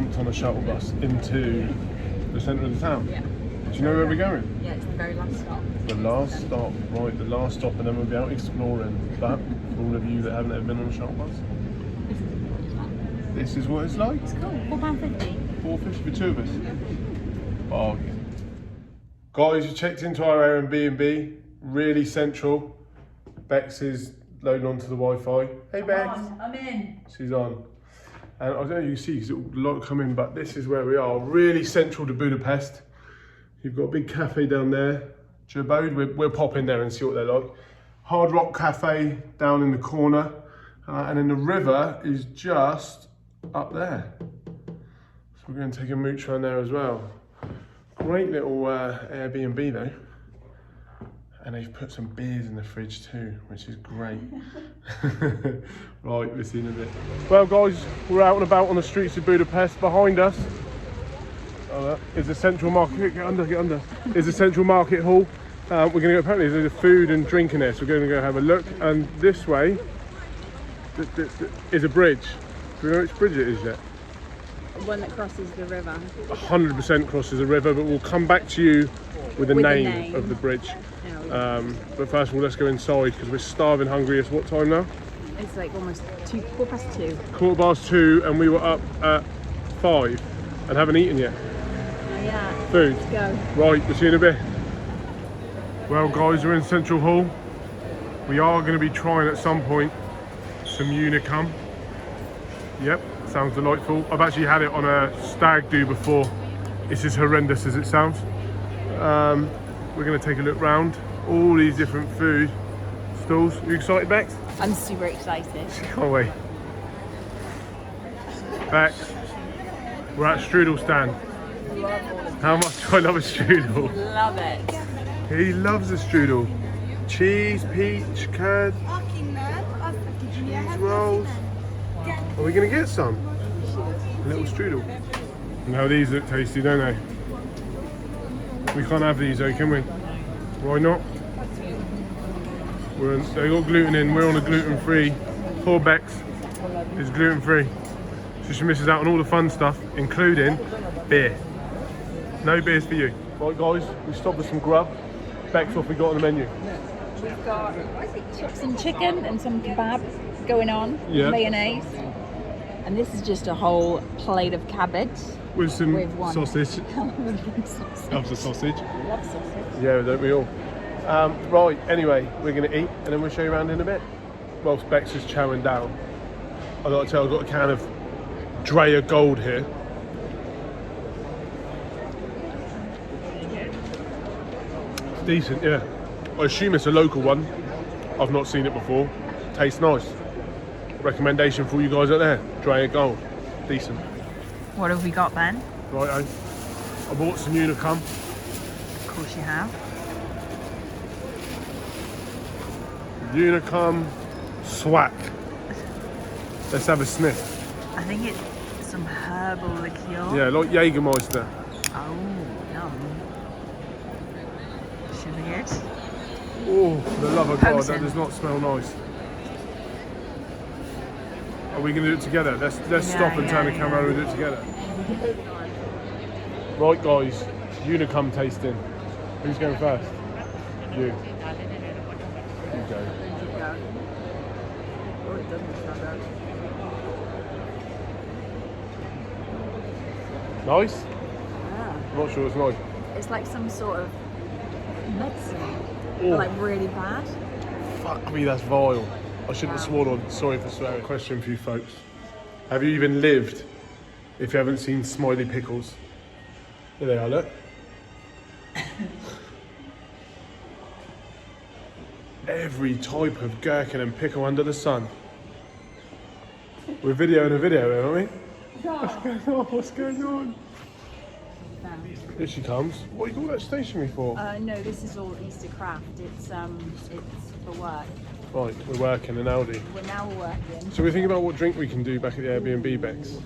jumped on a shuttle bus into the centre of the town. Yeah. Do you know where we're going? Yeah, it's the very last stop. The last stop, right, the last stop, and then we'll be out exploring. But for all of you that haven't ever been on a shuttle bus, this is what it's like. It's cool. £4.50. $4.50 for two of us. Bargain. Guys, you checked into our Airbnb, really central. Bex is loading onto the Wi-Fi. Hey Bex. I'm in. She's on. And I don't know if you can see because it will lot come in, but this is where we are, really central to Budapest. You've got a big cafe down there, Jabode. We'll pop in there and see what they're like. Hard Rock Cafe down in the corner, and then the river is just up there. So we're going to take a mooch around there as well. Great little Airbnb though. And they've put some beers in the fridge too, which is great. Right, we'll see you in a bit. Well guys, we're out and about on the streets of Budapest. Behind us is the central market. Get under. Is the central market hall. We're going to go, apparently there's a food and drink in there, so we're going to go have a look. And this way is a bridge. Do we know which bridge it is yet? One that crosses the river. 100% crosses the river, but we'll come back to you with the name of the bridge. But first of all, let's go inside because we're starving hungry. It's what time now? It's like almost 2:15. 2:15, and we were up at 5 and haven't eaten yet. Yeah. Food. Let's go. Right, we'll see you in a bit. Well guys, we're in Central Hall. We are going to be trying at some point some Unicum. Yep, sounds delightful. I've actually had it on a stag do before. It's as horrendous as it sounds. We're going to take a look round all these different food stalls. You excited, Bex? I'm super excited. Can't wait. Bex, we're at strudel stand. How much do I love a strudel? Love it. He loves a strudel. Cheese, peach, curd, cheese rolls. Are we going to get some? A little strudel. Now these look tasty, don't they? We can't have these though, can we? Why not? They got gluten in, we're on a gluten-free. Poor Bex is gluten-free. So she misses out on all the fun stuff, including beer. No beers for you. Right guys, we stopped with some grub. Bex, what have we got on the menu? We've got chips and chicken and some kebab going on, mayonnaise. And this is just a whole plate of cabbage. With some one. sausage. Loves the sausage. Love sausage. Yeah, don't we all? Right, anyway, we're going to eat and then we'll show you around in a bit. Whilst Bex is chowing down. I've got to tell you, I've got a can of Drea Gold here. It's decent, yeah. I assume it's a local one. I've not seen it before. Tastes nice. Recommendation for you guys out there. Drea Gold. Decent. What have we got then? Right, I bought some Unicum. Of course you have. Unicum Swack. Let's have a sniff. I think it's some herbal liqueur. Yeah, like Jägermeister. Oh, yum. Should be good. Oh, for the love of God, that Potent. does not smell nice. Are we going to do it together? Let's stop and turn the camera and do it together. Right guys, Unicum tasting. Who's going first? You. You go. Oh, it doesn't smell bad. Nice? Yeah. I'm not sure it's nice. It's like some sort of medicine. Oh. But like really bad. Fuck me, that's vile. I shouldn't have sworn on. Sorry for swearing. Question for you folks. Have you even lived if you haven't seen Smiley Pickles? There they are, look. Every type of gherkin and pickle under the sun. We're videoing a video, aren't we? What's going on? What's going on? Here she comes. What do you call that stationery for? No, this is all Easter craft. It's for work. Right, we're working in Aldi. We're now working. So we're thinking about what drink we can do back at the Airbnb, Bex.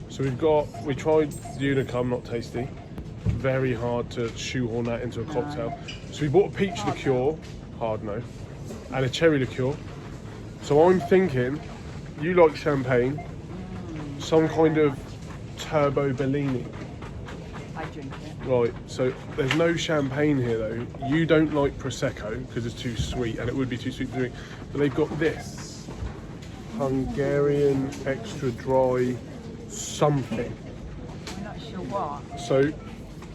So we tried Unicum, not tasty. Very hard to shoehorn that into a cocktail. So we bought a peach liqueur, hard no, and a cherry liqueur. So I'm thinking, you like champagne, some kind of Turbo Bellini. I drink it. Right, so there's no champagne here though. You don't like Prosecco because it's too sweet, and it would be too sweet to drink. But they've got this Hungarian extra dry something. I'm not sure what. So,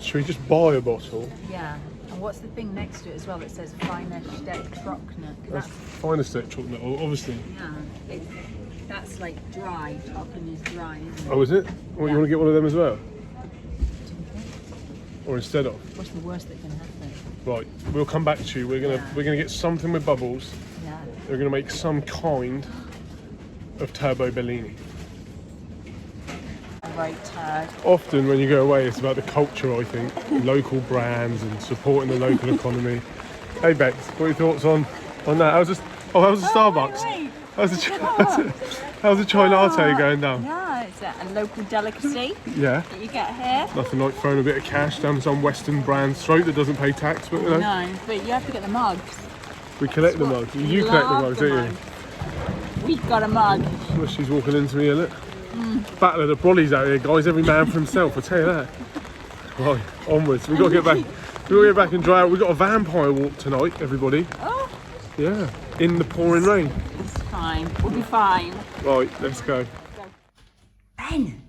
should we just buy a bottle? Yeah. And what's the thing next to it as well that says Feiner Steck Trockner? That's Finest Steak chocolate, obviously. Yeah. That's like dry. Trockner is dry, isn't it? Oh, is it? Well, you want to get one of them as well? Or instead of? What's the worst that can happen? Right, we'll come back to you. We're gonna get something with bubbles. Yeah. We're gonna make some kind of Turbo Bellini. Right tag. Often when you go away, it's about the culture, I think, local brands and supporting the local economy. Hey Bex, what are your thoughts on that? That was a Starbucks. Wait. How's the chai latte going down? Yeah, it's a local delicacy Yeah. that you get here. Nothing like throwing a bit of cash down some Western brand's throat that doesn't pay tax, but you know. No, but you have to get the mugs. We collect the mugs. You collect the mugs, don't you? We've got a mug. Well, she's walking into me, look. Battle of the brollies out here, guys. Every man for himself, I'll tell you that. Right, onwards. We've got to get back. We've got to get back and dry out. We've got a vampire walk tonight, everybody. Oh, Yeah, in the pouring rain. it's fine. We'll be fine. Right, let's go. Ben!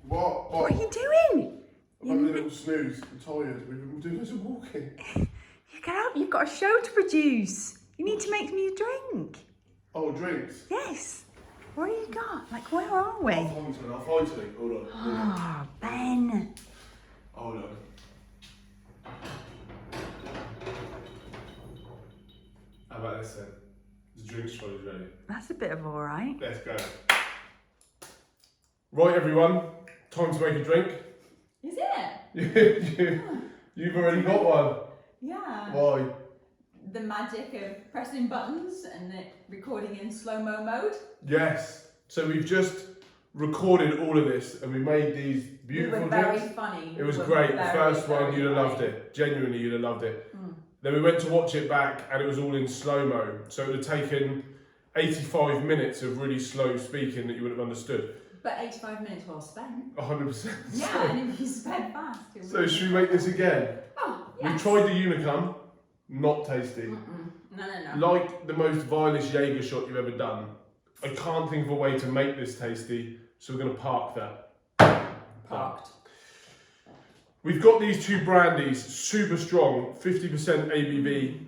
What? What are you doing? I'm having a little snooze. I'm tired. We've been doing loads of walking. You get up, you've got a show to produce. You need to make me a drink. Oh, drinks? Yes. What have you got? Like, where are we? I'll find something. Hold on. Oh, Ben. Hold on. How about this then? The drinks trolley's ready. That's a bit of all right. Let's go. Right, everyone. Time to make a drink. Is it? You've already got one. Yeah. Why? The magic of pressing buttons and it recording in slow-mo mode. Yes. So we've just recorded all of this and we made these beautiful We were very drinks. funny. It was We were great. The very, first one, very you'd have loved funny. it. Genuinely, you'd have loved it. Then we went to watch it back and it was all in slow-mo. So it would have taken 85 minutes of really slow speaking that you would have understood. But 85 minutes well spent. 100%. Yeah, and if you spent fast. So should we make this again? Oh, yes. We tried the Unicum. Not tasty. No. Like the most vilest Jaeger shot you've ever done. I can't think of a way to make this tasty, so we're going to park that. Parked. We've got these two brandies, super strong, 50% ABV.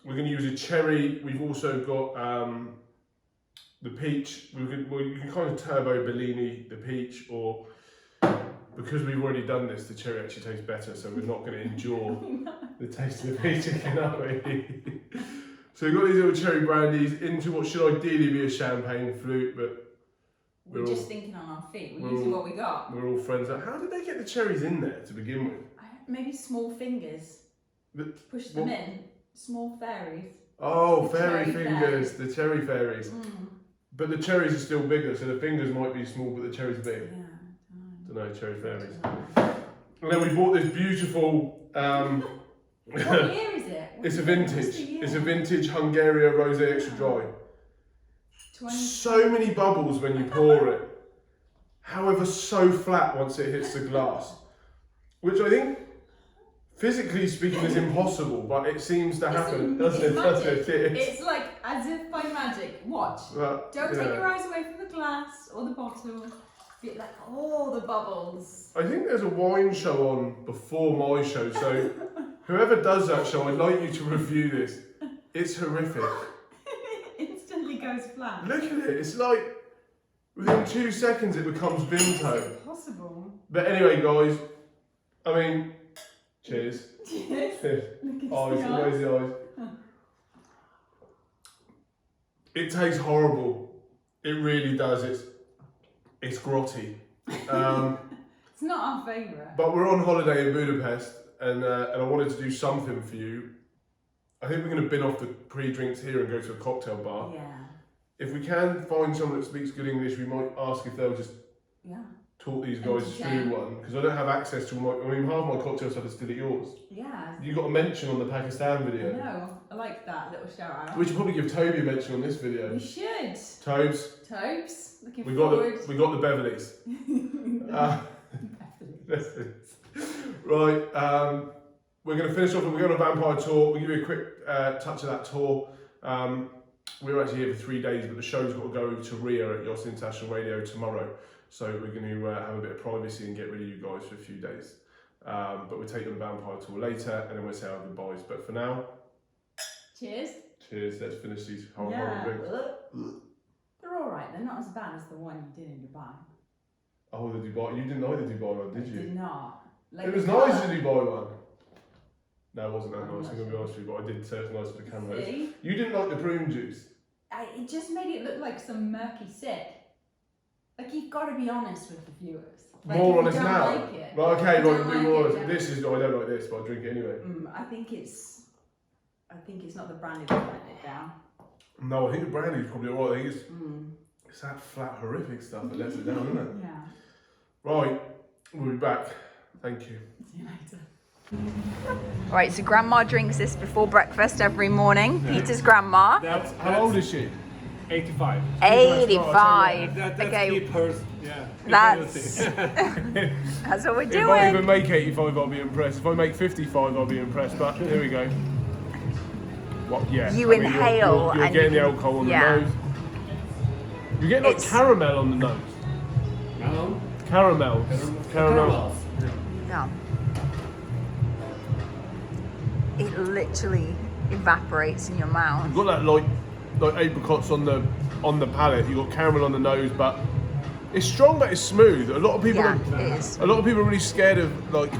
We're going to use a cherry. We've also got the peach. You can kind of turbo Bellini the peach, or because we've already done this, the cherry actually tastes better, so we're not going to endure the taste of the peach again, are we? So we've got these little cherry brandies into what should ideally be a champagne flute, but we're just thinking on our feet. We're using what we got. We're all friends. How did they get the cherries in there to begin with? Maybe small fingers. Push them in. Small fairies. Oh, fairy Cherry fingers, the cherry fairies. But the cherries are still bigger, so the fingers might be small, but the cherries are big. Yeah. Don't know, cherry fairies. And then we bought this beautiful. What year is it? It's a vintage. It's a vintage Hungarian Rosé Extra Dry. 20. So many bubbles when you pour it. However, so flat once it hits the glass. Which I think, physically speaking, is impossible, but it seems to happen, doesn't it? Magic. It's like as if by magic. Watch. But, Don't take your eyes away from the glass or the bottle. Get like all the bubbles. I think there's a wine show on before my show, so whoever does that show, I'd like you to review this. It's horrific. It instantly goes flat. Look at it, it's like within 2 seconds it becomes Vimto. It's impossible. But anyway, guys, I mean, cheers. Cheers. Eyes, where's the eyes? It tastes horrible. It really does. It's grotty. It's not our favourite. But we're on holiday in Budapest, and I wanted to do something for you. I think we're going to bin off the pre-drinks here and go to a cocktail bar. Yeah. If we can find someone that speaks good English, we might ask if they'll just talk these guys through one, because I don't have access to half my cocktail stuff is still at yours. Yeah. You got a mention on the Pakistan video. No, I like that little shout out. We should probably give Toby a mention on this video. We should. Tobes. Tobes. Looking We forward. got the Beverleys. Right, we're going to finish off and we're going on a vampire tour. We'll give you a quick touch of that tour. We're actually here for 3 days, but the show's got to go to Rio at Yachting International Radio tomorrow. So we're going to have a bit of privacy and get rid of you guys for a few days. But we'll take you on the vampire tour later and then we'll say our goodbyes. But for now, cheers. Cheers, let's finish these horrible drinks. They're alright, they're not as bad as the one you did in Dubai. Oh, the Dubai, you didn't like the Dubai one, did you? I did not. Like It was nice, the Dubai one. No, it wasn't that nice, I'm going to be honest with you, but I did say it's nice for the camera. See? You didn't like the prune juice. It just made it look like some murky sip. Like, you've got to be honest with the viewers. Like, More if honest you don't now. Like it, Right, okay, if you right, don't be like more it, honest. don't- This is, I don't like this, but I drink it anyway. I think it's not the brandy that let it down. No, I think the brandy's probably alright. I think it's that flat, horrific stuff that lets it down, isn't it? Yeah. Right, we'll be back. Thank you. See you later. Right, so Grandma drinks this before breakfast every morning. Yeah. Peter's grandma. How old is she? 85. 85. That's Okay. keep her, yeah. That's that's what we're If I even doing. make 85, I'll be impressed. If I make 55, I'll be impressed. But here we go. What? Yeah. You inhale You're and getting you the can- alcohol on yeah. the nose. You're getting like It's- caramel on the nose. No? Caramel. Caramel. Yeah. It literally evaporates in your mouth. You've got that like apricots on the palate. You've got caramel on the nose, but it's strong, but it's smooth. A lot of people Yeah, are, it is. a lot of people are really scared of like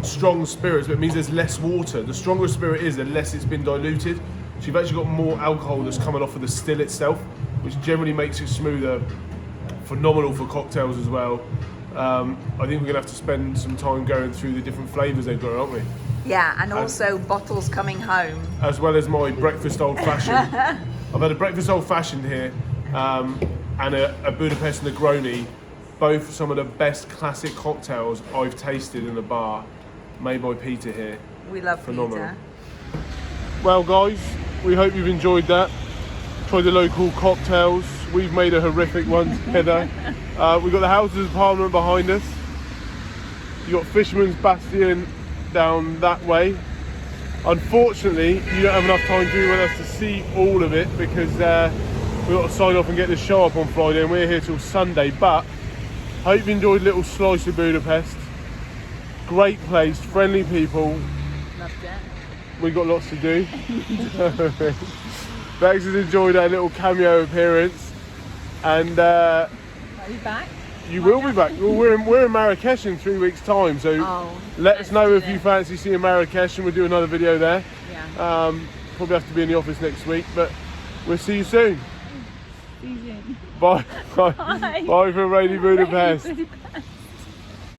strong spirits, but it means there's less water. The stronger a spirit is, the less it's been diluted. So you've actually got more alcohol that's coming off of the still itself, which generally makes it smoother. Phenomenal for cocktails as well. I think we're gonna have to spend some time going through the different flavours they've got, aren't we? Yeah, and also bottles coming home. As well as my breakfast old fashioned. I've had a breakfast old fashioned here and a Budapest Negroni, both some of the best classic cocktails I've tasted in a bar, made by Peter here. We love Phenomenal. Peter. Well guys, we hope you've enjoyed that. Tried the local cocktails. We've made a horrific one together. We've got the Houses of Parliament behind us. You've got Fisherman's Bastion down that way. Unfortunately, you don't have enough time to be with us to see all of it because we've got to sign off and get the show up on Friday and we're here till Sunday. But hope you enjoyed a little slice of Budapest. Great place, friendly people. Loved it. We've got lots to do. Bex has enjoyed our little cameo appearance and Are you back? you will be back. Well, we're in Marrakesh in 3 weeks time, so let us let's know do if you it. fancy seeing Marrakesh and we'll do another video there. Yeah. Probably have to be in the office next week, but we'll see you soon. See you soon. Bye. Bye, Bye. Bye from Rainy Budapest. Budapest.